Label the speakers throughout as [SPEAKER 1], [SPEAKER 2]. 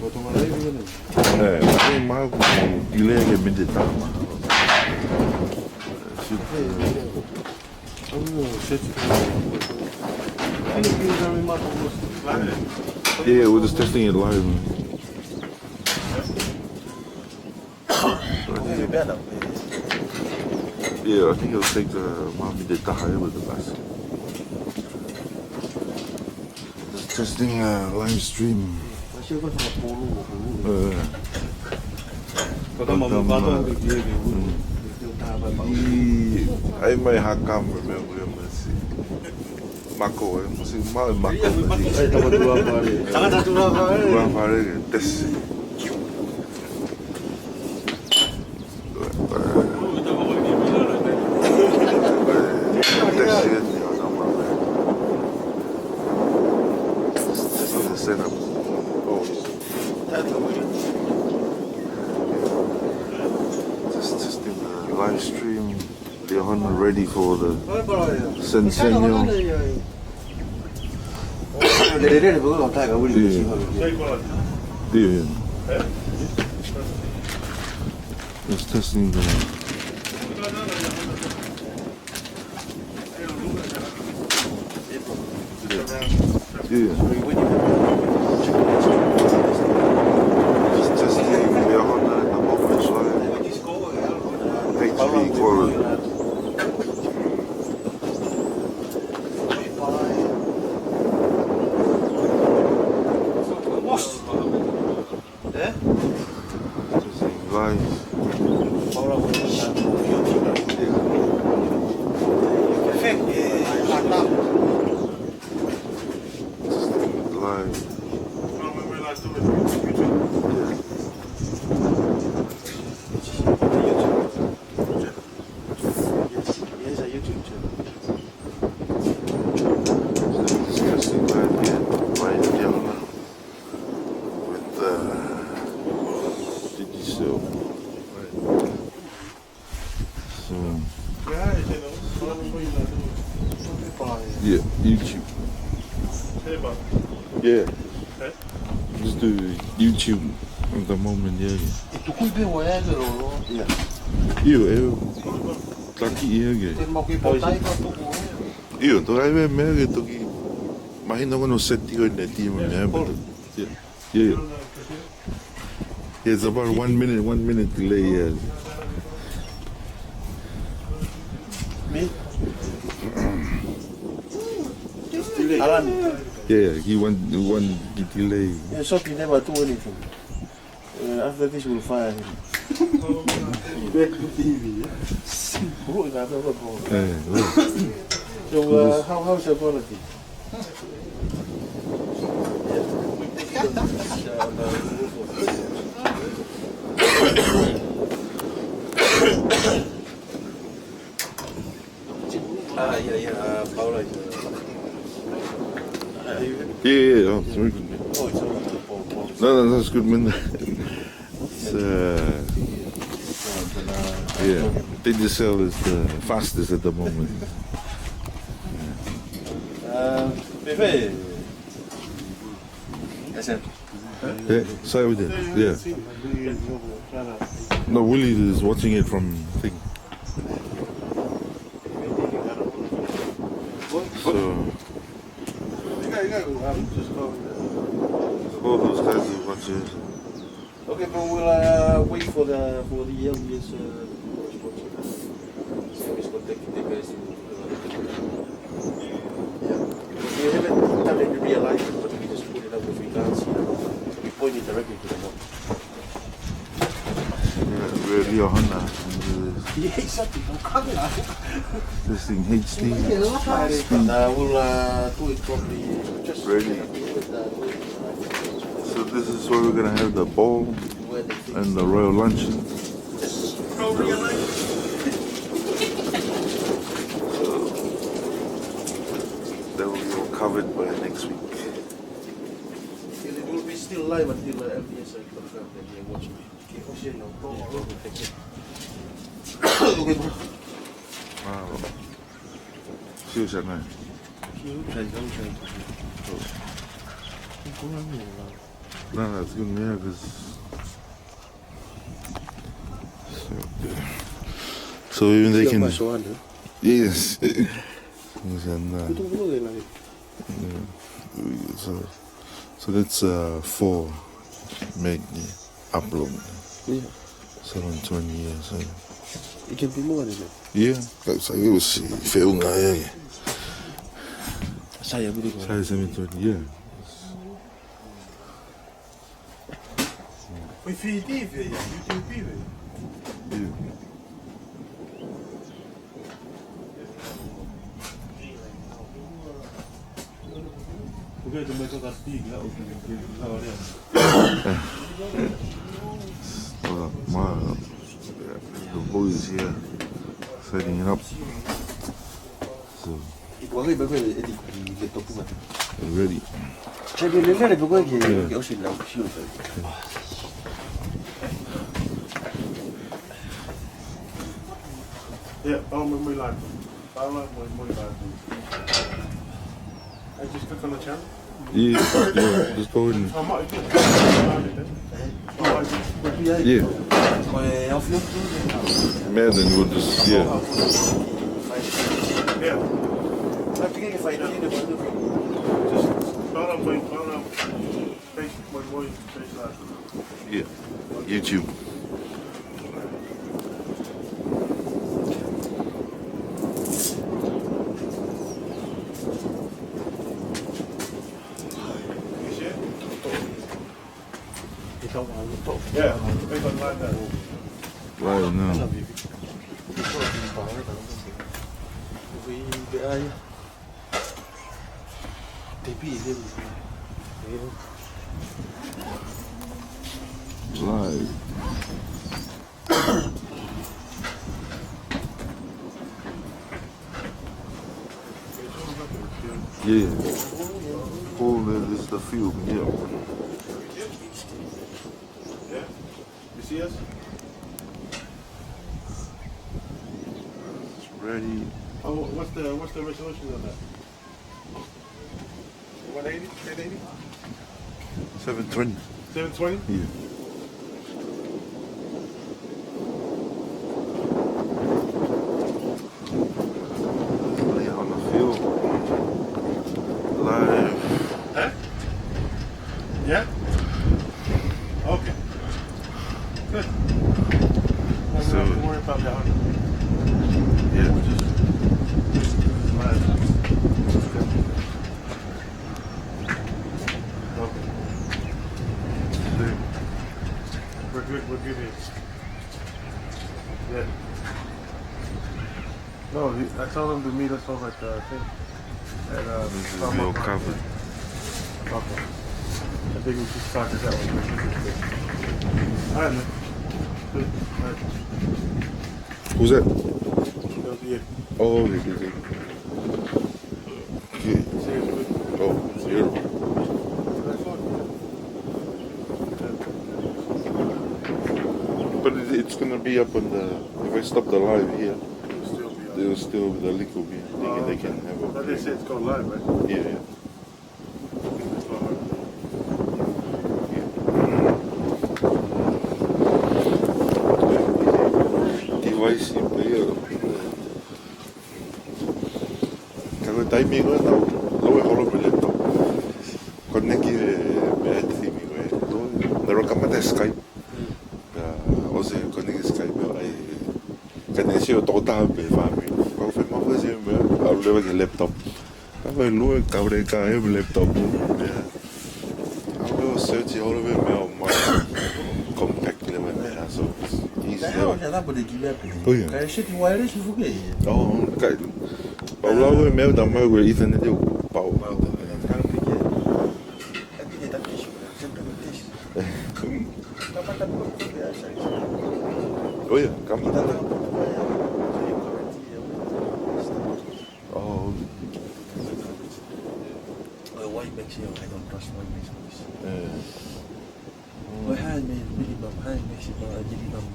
[SPEAKER 1] 보통 라이브는
[SPEAKER 2] 네, 게임하고 딜레이하게 민지 딱 막. Yeah, we're just testing it live. Yeah, I think it'll take the mommy did the higher with the best. Just testing live stream. Ay may hakam remember masih mako masih mal mako
[SPEAKER 1] jangan satu
[SPEAKER 2] dua hari tes setup. Just testing the live stream. They're ready for the Sensenyo. Yeah. Just testing the. Yeah. Just testing the Honda in the moment, so HD quality. Yeah, YouTube. Yeah. Just do YouTube at the moment, yeah. Eu tá aqui eu tô aí mesmo tô aqui imagina quando você tira o time mesmo yeah it's about 1 minute delay yeah.
[SPEAKER 1] Alan.
[SPEAKER 2] Yeah, he want delay.
[SPEAKER 1] Yeah, Shopee never do anything. After this, we'll fire him. TV. So, how's your quality? Yeah, Paula.
[SPEAKER 2] Yeah, oh, it's very good.
[SPEAKER 1] Oh, it's all
[SPEAKER 2] No, that's good, man. It's, yeah, Digicel is the fastest at the moment. Yeah, sorry we did. Yeah. No, Willie is watching it from thing. So. All those guys are watching.
[SPEAKER 1] Okay, but we'll wait for the LBS service contacting the guys. We haven't done any realignment, but we just put it up with regards. We point it directly to the map.
[SPEAKER 2] Yeah, really Honda. This thing HD.
[SPEAKER 1] We'll do it properly. Just
[SPEAKER 2] ready. So this is where we're gonna have the ball and the royal luncheon. That will be all covered by next week.
[SPEAKER 1] It will be still live until LBS confirm that they're watching. Okay, bro.
[SPEAKER 2] Wow. Siêu sẵn này. No, it's good, yeah, because. So even they can. Yes. So that's 4 meg upload.
[SPEAKER 1] Yeah.
[SPEAKER 2] 720 years. So.
[SPEAKER 1] It can be more than that.
[SPEAKER 2] Yeah, that's like it was film guy.
[SPEAKER 1] Saya boleh kau.
[SPEAKER 2] Size 720, yeah.
[SPEAKER 3] Foi finitivo, YouTube, velho.
[SPEAKER 2] Yeah.
[SPEAKER 3] Porque eu também estou a assistir, né? O que
[SPEAKER 2] The boys here setting it up. So
[SPEAKER 1] Ito ay ba ko edit dito po ba?
[SPEAKER 2] ready.
[SPEAKER 1] Sabi nila na ko ke osin lang siyo.
[SPEAKER 3] Yeah, muy largo. Fala muy largo. I just click on the channel.
[SPEAKER 2] Yeah, just go in.
[SPEAKER 3] I might do
[SPEAKER 2] Yeah,
[SPEAKER 1] Kaya off yung
[SPEAKER 2] man, then we'll just, yeah.
[SPEAKER 3] Yeah,
[SPEAKER 1] Sabi kaya find out the
[SPEAKER 3] just follow Facebook, muy largo.
[SPEAKER 2] Yeah, YouTube.
[SPEAKER 3] Yeah, click on like that.
[SPEAKER 2] Right now. Live. Yeah. All this is the film, yeah.
[SPEAKER 3] Yeah, you see us?
[SPEAKER 2] It's ready.
[SPEAKER 3] Oh, what's the resolution on that? 180, 1080,
[SPEAKER 2] 720.
[SPEAKER 3] 720?
[SPEAKER 2] Yeah. On the field. Live.
[SPEAKER 3] Huh? Yeah? Okay. Good. I don't have to worry about that.
[SPEAKER 2] Yeah.
[SPEAKER 3] Right. Okay. We're good here. Yeah. No, I told him to meet us over at the thing. At,
[SPEAKER 2] This is well covered.
[SPEAKER 3] Okay. I think we should start this out. Alright, man. Good. Alright.
[SPEAKER 2] Who's that?
[SPEAKER 3] That was it.
[SPEAKER 2] Oh, okay. Yeah.
[SPEAKER 3] Seriously.
[SPEAKER 2] Oh, zero.
[SPEAKER 3] That's fine.
[SPEAKER 2] But it's gonna be up on the. If I stop the live here,
[SPEAKER 3] It'll still be on.
[SPEAKER 2] they'll still the link will be. They can have a.
[SPEAKER 3] But they said it's going live, right?
[SPEAKER 2] Yeah. Yeah.
[SPEAKER 3] That's fine.
[SPEAKER 2] Device player. Kalau timing ko na lowe holo laptop. Connect battery mi ko. Naroon mata Skype. Ose connect Skype ay kanesyo to ta be family. Ko fe mo kasi me hablo de laptop. Kaya lowe kabre ka laptop. Hablo search holo be me compact level so easy.
[SPEAKER 1] Kaya já dá para dizer.
[SPEAKER 2] Oh, yeah.
[SPEAKER 1] Kaya shit wireless you forget.
[SPEAKER 2] Oh, kaya Paula ko may damay ko Ethernet yung pau. Oh yeah, come on. Oh,
[SPEAKER 1] White makes you, I don't trust white makes this.
[SPEAKER 2] yeah.
[SPEAKER 1] High minimum, minimum.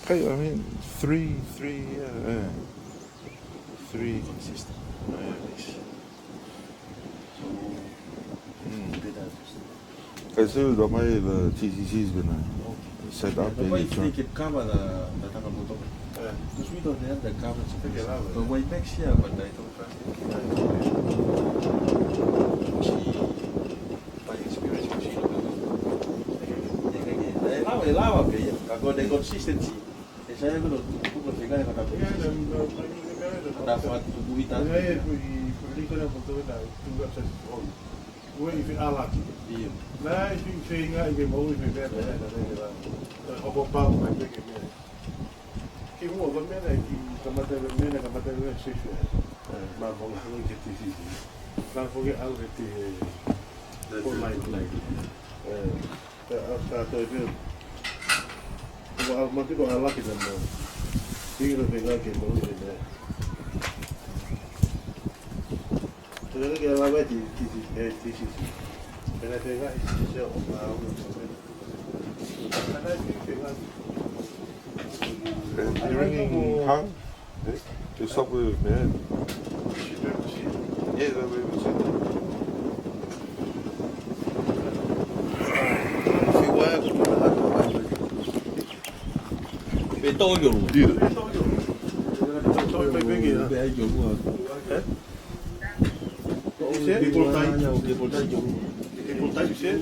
[SPEAKER 2] Okay, I mean, three, yeah. Three.
[SPEAKER 1] Consistent.
[SPEAKER 2] Kasi damai the TCC is gonna set up
[SPEAKER 1] Why
[SPEAKER 2] a
[SPEAKER 1] if they can cover the Takamoto? Because we don't have the cover space. But why next year, but I don't by experience, they consistency. Saya kalau tu pegang yang kata dapat tubuh kita.
[SPEAKER 3] Gue even alat.
[SPEAKER 1] Iya.
[SPEAKER 3] Nah, itu sehingga ibu mau ibu beda apa bau kan begitu. Kita mau bagaimana kita kamata sih. Mas mau lalu jadi sih. Kalau pergi alur itu online. Atau itu kalau mati kok alat kita mau. Tinggal pegang ke mau ini. Jadi kita lawat di TCC. Karena tengah isi orang karena tengah.
[SPEAKER 2] You're ringing Hang? To stop with man. Yeah, that way we said.
[SPEAKER 1] Betul je.
[SPEAKER 2] Dia.
[SPEAKER 3] People type shit.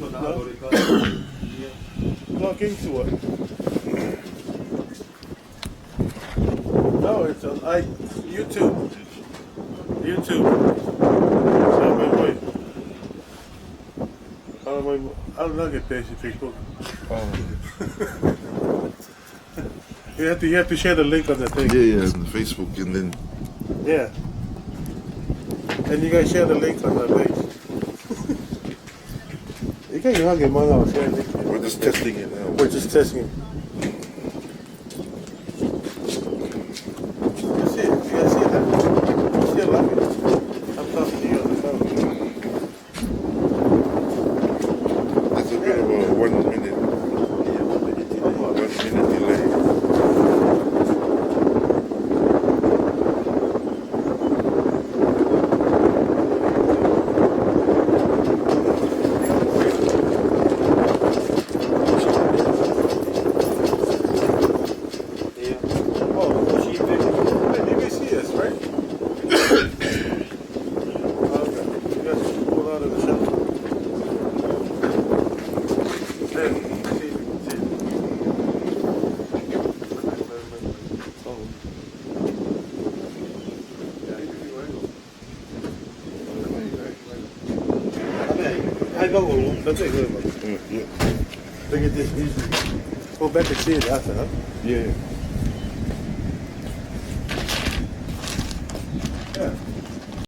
[SPEAKER 3] Log into it. No, it's on YouTube. Wait. I'll not get page Facebook. You have to share the link on the thing.
[SPEAKER 2] Yeah, on Facebook and then.
[SPEAKER 3] Yeah. And you guys share the link on the page. You can't even get money on sharing link.
[SPEAKER 2] We're just testing it now.
[SPEAKER 3] We're just testing it. You see it? You guys see that? You see it laughing? I'm talking to you on the phone.
[SPEAKER 2] It's a bit of a 1 minute.
[SPEAKER 1] Iya, 1 minute delay.
[SPEAKER 2] 1 minute delay.
[SPEAKER 3] That's it, good.
[SPEAKER 2] Yeah.
[SPEAKER 3] Look at this music. Go back and see it after, huh?
[SPEAKER 2] Yeah.